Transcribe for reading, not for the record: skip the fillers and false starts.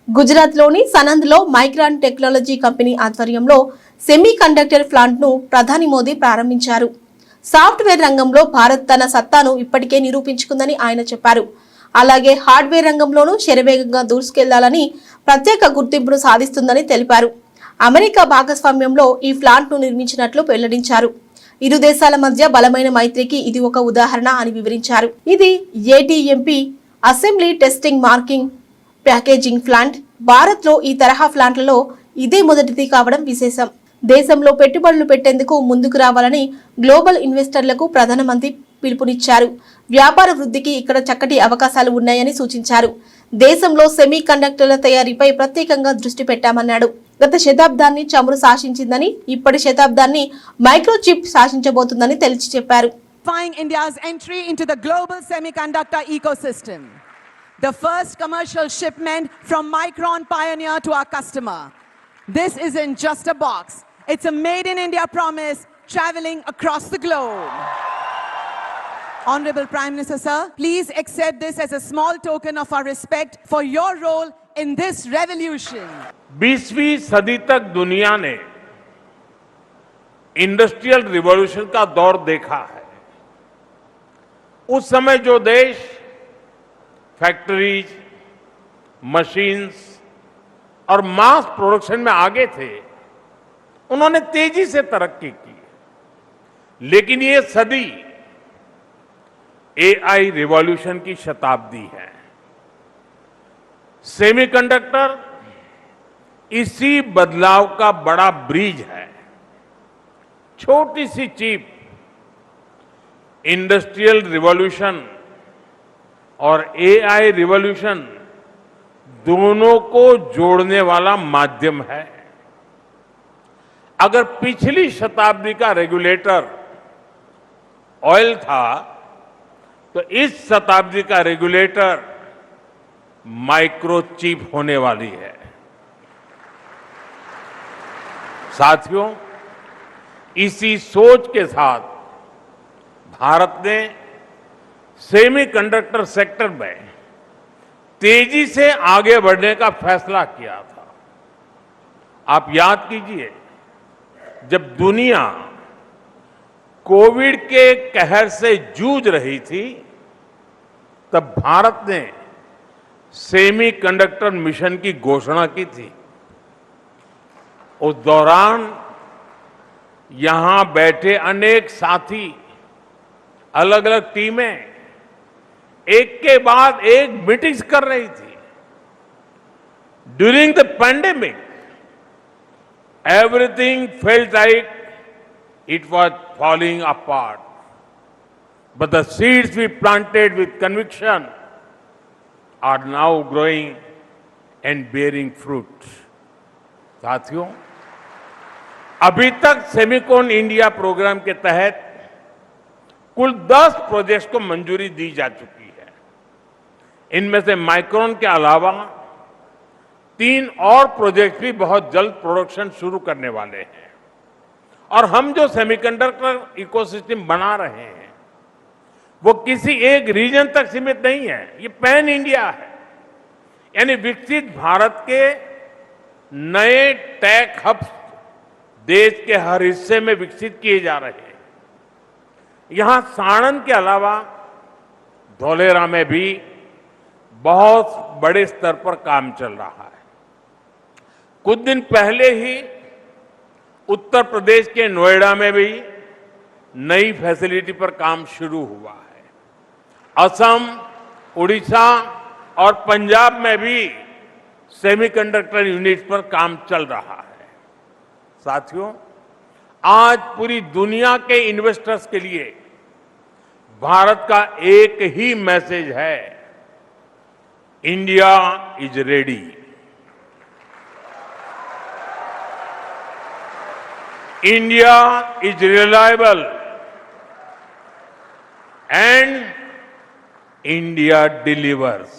గుజరాత్లోని సనంద్లో micron technology company ఆధ్వర్యంలో semi conductor ప్లాంట్ను ప్రధాని మోదీ ప్రారంభించారు. సాఫ్ట్వేర్ రంగంలో భారత్ తన సత్తాను ఇప్పటికే నిరూపించుకుందని ఆయన చెప్పారు. అలాగే హార్డ్వేర్ రంగంలోనూ శరవేగంగా దూసుకెళ్లాలని ప్రత్యేక గుర్తింపును సాధిస్తుందని తెలిపారు. అమెరికా భాగస్వామ్యంలో ఈ ప్లాంట్ను నిర్మించినట్లు వెల్లడించారు. ఇరు దేశాల మధ్య బలమైన మైత్రికి ఇది ఒక ఉదాహరణ అని వివరించారు. ఇది ATMP assembly testing marking packaging plant. Bharat లో ఈ తరహా ప్లాంట్లలో ఇదే మొదటిది కావడం విశేషం. దేశంలో పెట్టుబడులు పెట్టేందుకు ముందుకు రావాలని గ్లోబల్ ఇన్వెస్టర్లకు ప్రధానమంత్రి పిలుపునిచ్చారు. వ్యాపార వృద్ధికి ఇక్కడ చక్కటి అవకాశాలు ఉన్నాయని సూచించారు. దేశంలో సెమీ కండక్టర్ల తయారీపై ప్రత్యేకంగా దృష్టి పెట్టామన్నాడు. గత శతాబ్దాన్ని చమురు శాసించిందని, ఇప్పటి శతాబ్దాన్ని మైక్రోచిప్ శాసించబోతుందని తెలిసి చెప్పారు. India's entry into the global semiconductor ecosystem. The first commercial shipment from Micron Pioneer to our customer. This isn't just a box. It's a made in India promise traveling across the globe. Honorable Prime Minister Sir, please accept this as a small token of our respect for your role in this revolution. 20वीं सदी तक दुनिया ने industrial revolution का दौर देखा है। उस समय जो देश फैक्ट्रीज, मशीन्स और मास प्रोडक्शन में आगे थे, उन्होंने तेजी से तरक्की की। लेकिन ये सदी एआई रिवॉल्यूशन की शताब्दी है। सेमीकंडक्टर इसी बदलाव का बड़ा ब्रिज है। छोटी सी चिप इंडस्ट्रियल रिवॉल्यूशन और एआई रिवॉल्यूशन दोनों को जोड़ने वाला माध्यम है। अगर पिछली शताब्दी का रेगुलेटर ऑयल था, तो इस शताब्दी का रेगुलेटर माइक्रोचिप होने वाली है। साथियों, इसी सोच के साथ भारत ने सेमीकंडक्टर सेक्टर में तेजी से आगे बढ़ने का फैसला किया था। आप याद कीजिए, जब दुनिया कोविड के कहर से जूझ रही थी, तब भारत ने सेमीकंडक्टर मिशन की घोषणा की थी। उस दौरान यहां बैठे अनेक साथी, अलग अलग टीमें एक के बाद एक मीटिंग्स कर रही थी। During the pandemic, everything felt like it was falling apart. But the seeds we planted with conviction are now growing and bearing fruit. साथियों, अभी तक सेमिकॉन इंडिया प्रोग्राम के तहत कुल 10 प्रोजेक्ट्स को मंजूरी दी जा चुकी है। इनमें से माइक्रोन के अलावा 3 और प्रोजेक्ट भी बहुत जल्द प्रोडक्शन शुरू करने वाले हैं। और हम जो सेमीकंडक्टर इकोसिस्टम बना रहे हैं, वो किसी एक रीजन तक सीमित नहीं है, ये पैन इंडिया है। यानी विकसित भारत के नए टेक हब्स देश के हर हिस्से में विकसित किए जा रहे हैं। यहां साणंद के अलावा धौलेरा में भी बहुत बड़े स्तर पर काम चल रहा है। कुछ दिन पहले ही उत्तर प्रदेश के नोएडा में भी नई फैसिलिटी पर काम शुरू हुआ है। असम, उड़ीसा और पंजाब में भी सेमीकंडक्टर यूनिट पर काम चल रहा है। साथियों, आज पूरी दुनिया के इन्वेस्टर्स के लिए भारत का एक ही मैसेज है, India is ready. India is reliable and India delivers.